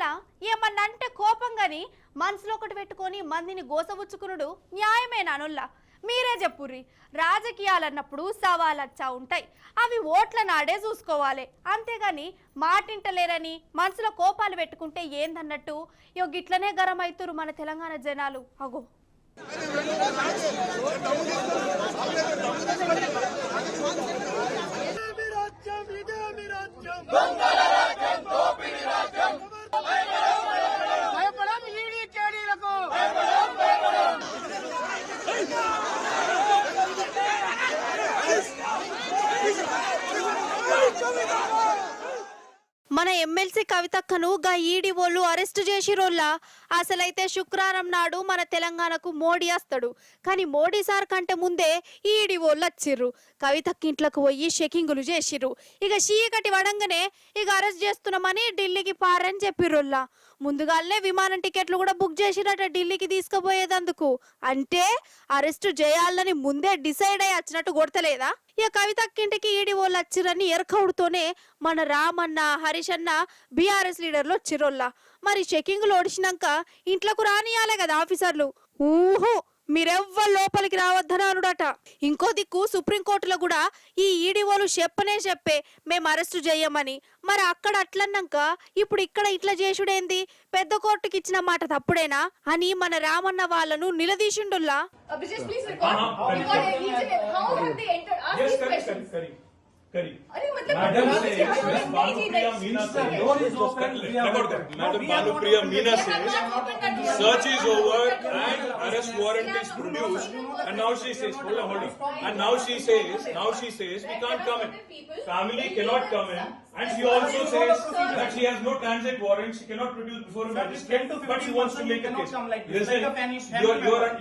చేయాలా ఏమన్నా అంటే కోపం గాని మనసులో ఒకటి పెట్టుకొని మందిని గోసవుచ్చుకునుడు న్యాయమేనానుల్లా మీరే చెప్పుర్రి. రాజకీయాలన్నప్పుడు సవాలచ్చా ఉంటాయి, అవి ఓట్ల నాడే చూసుకోవాలి, అంతేగాని మాటింటలేరని మనసులో కోపాలు పెట్టుకుంటే ఏందన్నట్టు గిట్లనే గరం అవుతురు మన తెలంగాణ జనాలు. అగో మన ఎమ్మెల్సీ కవితక్కను గా ఈడీ వాళ్ళు అరెస్ట్ చేసిరోళ్ళ. అసలైతే శుక్రవారం నాడు మన తెలంగాణకు మోడీ వస్తాడు, కానీ మోడీ సార్ కంటే ముందే ఈడీ వాళ్ళు వచ్చిర్రు. కవితక్క ఇంట్లోకి పోయి చెకింగులు చేసిర్రు. ఇక చీకటి వడంగానే ఇక అరెస్ట్ చేస్తున్నామని ఢిల్లీకి పారని చెప్పిర్రోళ్ళ. ముందుగానే విమానం టికెట్లు కూడా బుక్ చేసిరట ఢిల్లీకి తీసుకుపోయేదందుకు. అంటే అరెస్ట్ చేయాలని ముందే డిసైడ్ అయ్యి వచ్చినట్టు కొడతలేదా? ఇక కవితక్కింటికి ఈడీ వాళ్ళు వచ్చిరని ఎరకౌడుతోనే మన రామన్న హరీష్ అన్న బీఆర్ఎస్ లీడర్లు వచ్చిరోళ్ళ. మరి చెకింగ్లు ఓడిచినాక ఇంట్లోకి రానియాలే కదా ఆఫీసర్లు. ఊహో మీరెవ్వరు లోపలికి రావద్దని అనుడట. ఇంకో దిక్కు సుప్రీంకోర్టులో కూడా ఈ ఈడీ వాళ్ళు చెప్పే మేము అరెస్టు చేయమని. మరి అక్కడ అట్లన్నాక ఇప్పుడు ఇక్కడ ఇట్లా చేసుడేంది? పెద్ద కోర్టుకి ఇచ్చిన మాట తప్పుడేనా అని మన రామన్న వాళ్ళను నిలదీసిండుల్లా. Madam Banupriya Meena says, search is over and arrest warrant is produced, and now she says, hold on, and now she says we can't come in. Family cannot come in, and she also says that she has no transit warrant, she cannot produce before a magistrate, but she wants to make a case. Listen,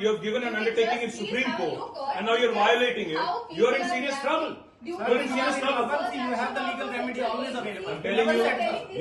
you have given an undertaking in Supreme Court, and now you're violating it. You're in serious trouble. You have the legal remedy always available. I'm telling you,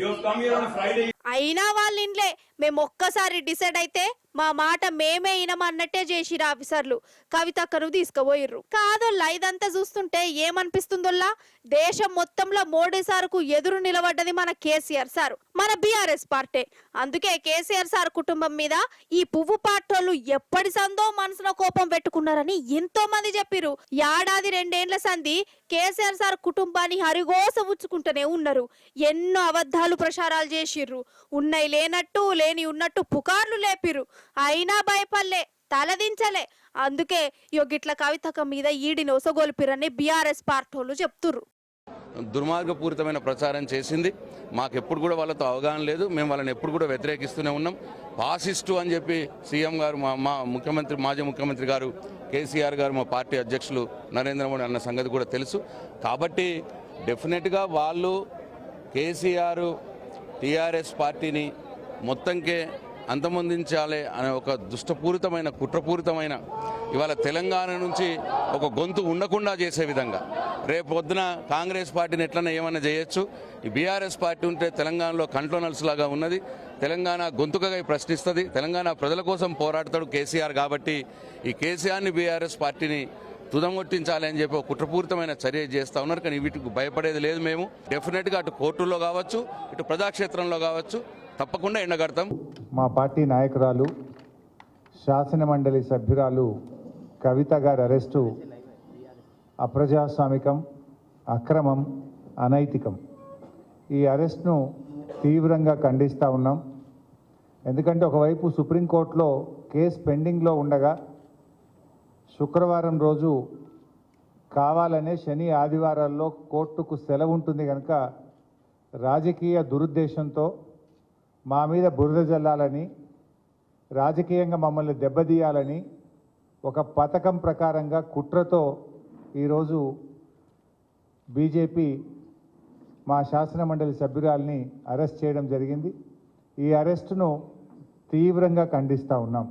you have come here on a Friday. అయినా వాళ్ళ ఇంట్లే మేము ఒక్కసారి decide అయితే మా మాట మేమే ఇనమన్నట్టే చేసిరు ఆఫీసర్లు. కవితక్కను తీసుకుపోయిర్రు. కాదోళ్ళ ఇదంతా చూస్తుంటే ఏమనిపిస్తుందోల్లా, దేశం మొత్తంలో మోడీ సార్కు ఎదురు నిలబడ్డది మన కేసీఆర్ సార్, మన బీఆర్ఎస్ పార్టీ. అందుకే కేసీఆర్ సార్ కుటుంబం మీద ఈ పువ్వు పార్టోళ్ళు ఎప్పటి సందో మనసులో కోపం పెట్టుకున్నారని ఎంతో మంది చెప్పిరు. ఏడాది 2 ఏళ్ల సంధి కేసీఆర్ సార్ కుటుంబాన్ని హరిగోస ఉచ్చుకుంటూనే ఉన్నారు. ఎన్నో అబద్ధాలు ప్రచారాలు చేసిర్రు. ఉన్నాయి లేనట్టు, లేని ఉన్నట్టు పుకార్లు లేపిరు. అయినా భయపడలే, తలదించలే. అందుకే గిట్ల కవితక్క మీద ఈడిని ఒసగొల్పిరని బీఆర్ఎస్ పార్టీలు చెప్తుర్రు. దుర్మార్గపూరితమైన ప్రచారం చేసింది. మాకెప్పుడు కూడా వాళ్ళతో అవగాహన లేదు. మేము వాళ్ళని ఎప్పుడు కూడా వ్యతిరేకిస్తూనే ఉన్నాం. ఫాసిస్టు అని చెప్పి సీఎం గారు, మా ముఖ్యమంత్రి, మాజీ ముఖ్యమంత్రి గారు కేసీఆర్ గారు, మా పార్టీ అధ్యక్షులు నరేంద్ర మోడీ అన్న సంగతి కూడా తెలుసు. కాబట్టి డెఫినెట్గా వాళ్ళు కేసీఆర్ టీఆర్ఎస్ పార్టీని మొత్తంకే అంతమొందించాలి అనే ఒక దుష్టపూరితమైన, కుట్రపూరితమైన, ఇవాళ తెలంగాణ నుంచి ఒక గొంతు ఉండకుండా చేసే విధంగా రేపు పొద్దున కాంగ్రెస్ పార్టీని ఎట్లన్నా ఏమన్నా చేయొచ్చు. ఈ బీఆర్ఎస్ పార్టీ ఉంటే తెలంగాణలో కంట్రోనల్స్ లాగా ఉన్నది. తెలంగాణ గొంతుకగా ప్రశ్నిస్తుంది. తెలంగాణ ప్రజల కోసం పోరాడతాడు కేసీఆర్. కాబట్టి ఈ కేసీఆర్ని, బీఆర్ఎస్ పార్టీని తుదముట్టించాలి అని చెప్పి ఒక కుట్రపూరితమైన చర్య చేస్తూ ఉన్నారు. కానీ వీటికి భయపడేది లేదు. మేము డెఫినెట్గా అటు కోర్టుల్లో కావచ్చు, ఇటు ప్రజాక్షేత్రంలో కావచ్చు తప్పకుండా ఎండగడతాం. మా పార్టీ నాయకురాలు, శాసనమండలి సభ్యురాలు కవిత గారి అరెస్టు అప్రజాస్వామికం, అక్రమం, అనైతికం. ఈ అరెస్ట్ను తీవ్రంగా ఖండిస్తూ ఉన్నాం. ఎందుకంటే ఒకవైపు సుప్రీంకోర్టులో కేసు పెండింగ్లో ఉండగా శుక్రవారం రోజు కావాలనే శని ఆదివారాల్లో కోర్టుకు సెలవు ఉంటుంది కనుక రాజకీయ దురుద్దేశంతో మా మీద బురద జల్లాలని, రాజకీయంగా మమ్మల్ని దెబ్బతీయాలని ఒక పథకం ప్రకారంగా కుట్రతో ఈరోజు బీజేపీ మా శాసనమండలి సభ్యురాల్ని అరెస్ట్ చేయడం జరిగింది. ఈ అరెస్టును తీవ్రంగా ఖండిస్తూ ఉన్నాం.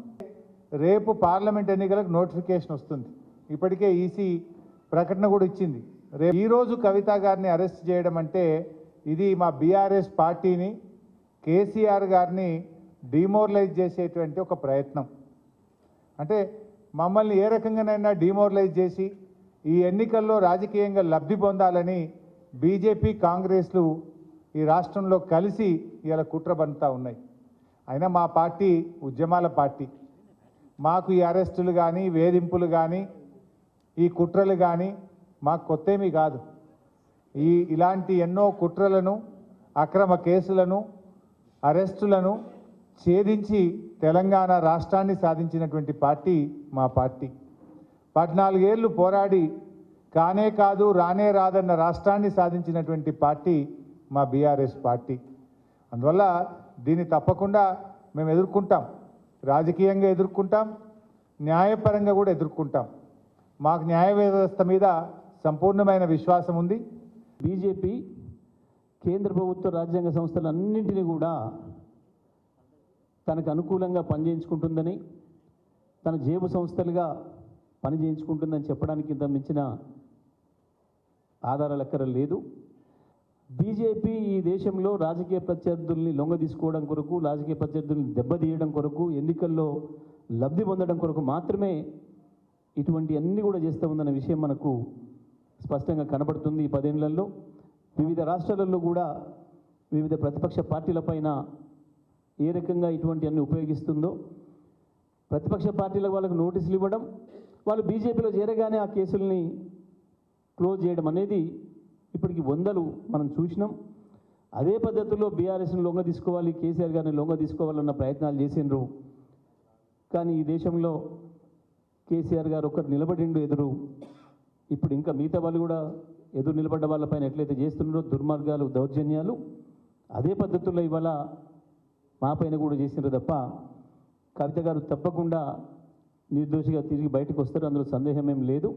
రేపు పార్లమెంట్ ఎన్నికలకు నోటిఫికేషన్ వస్తుంది. ఇప్పటికే ఈసీ ప్రకటన కూడా ఇచ్చింది. రేపు ఈరోజు కవిత గారిని అరెస్ట్ చేయడం అంటే ఇది మా బీఆర్ఎస్ పార్టీని, కేసీఆర్ గారిని డిమోరలైజ్ చేసేటువంటి ఒక ప్రయత్నం. అంటే మమ్మల్ని ఏ రకంగానైనా డిమోరలైజ్ చేసి ఈ ఎన్నికల్లో రాజకీయంగా లబ్ధి పొందాలని బీజేపీ, కాంగ్రెస్లు ఈ రాష్ట్రంలో కలిసి ఇలా కుట్ర బంతా ఉన్నాయి. అయినా మా పార్టీ ఉద్యమాల పార్టీ. మాకు ఈ అరెస్టులు కానీ వేధింపులు కానీ ఈ కుట్రలు కానీ మాకు కొత్తేమీ కాదు. ఇలాంటి ఎన్నో కుట్రలను అక్రమ కేసులను అరెస్టులను ఛేదించి తెలంగాణ రాష్ట్రాన్ని సాధించినటువంటి పార్టీ మా పార్టీ. 14 ఏళ్ళు పోరాడి కానే కాదు రానే రాదన్న రాష్ట్రాన్ని సాధించినటువంటి పార్టీ మా బీఆర్ఎస్ పార్టీ. అందువల్ల దీన్ని తప్పకుండా మేము ఎదుర్కొంటాం, రాజకీయంగా ఎదుర్కొంటాం, న్యాయపరంగా కూడా ఎదుర్కొంటాం. మాకు న్యాయ వ్యవస్థ మీద సంపూర్ణమైన విశ్వాసం ఉంది. బీజేపీ కేంద్ర ప్రభుత్వ రాజ్యాంగ సంస్థలన్నింటినీ కూడా తనకు అనుకూలంగా పనిచేయించుకుంటుందని, తన జేబు సంస్థలుగా పనిచేయించుకుంటుందని చెప్పడానికి ఇంత మించిన ఆధారాలు ఎక్కడ లేదు. బీజేపీ ఈ దేశంలో రాజకీయ ప్రత్యర్థుల్ని లొంగదీసుకోవడం కొరకు, రాజకీయ ప్రత్యర్థుల్ని దెబ్బతీయడం కొరకు, ఎన్నికల్లో లబ్ధి పొందడం కొరకు మాత్రమే ఇటువంటి అన్నీ కూడా చేస్తూ ఉందన్న విషయం మనకు స్పష్టంగా కనబడుతుంది. ఈ 10 ఏళ్లలో వివిధ రాష్ట్రాలలో కూడా వివిధ ప్రతిపక్ష పార్టీలపైన ఏ రకంగా ఇటువంటి అన్ని ఉపయోగిస్తుందో, ప్రతిపక్ష పార్టీలకు వాళ్ళకు నోటీసులు ఇవ్వడం, వాళ్ళు బీజేపీలో చేరగానే ఆ కేసుల్ని క్లోజ్ చేయడం అనేది ఇప్పటికి 100లు మనం చూసినాం. అదే పద్ధతిలో బీఆర్ఎస్ని లొంగ తీసుకోవాలి, కేసీఆర్ గారిని లొంగ తీసుకోవాలన్న ప్రయత్నాలు చేసిండ్రు. కానీ ఈ దేశంలో కేసీఆర్ గారు ఒకరు నిలబడిండు ఎదురు. ఇప్పుడు ఇంకా మిగతా వాళ్ళు కూడా ఎదురు నిలబడ్డ వాళ్ళపైన ఎట్లయితే చేస్తున్నారో దుర్మార్గాలు, దౌర్జన్యాలు, అదే పద్ధతుల్లో ఇవాళ మా పైన కూడా చేసినారు తప్ప కవిత గారు తప్పకుండా నిర్దోషిగా తిరిగి బయటకు వస్తారు, అందులో సందేహం ఏం లేదు.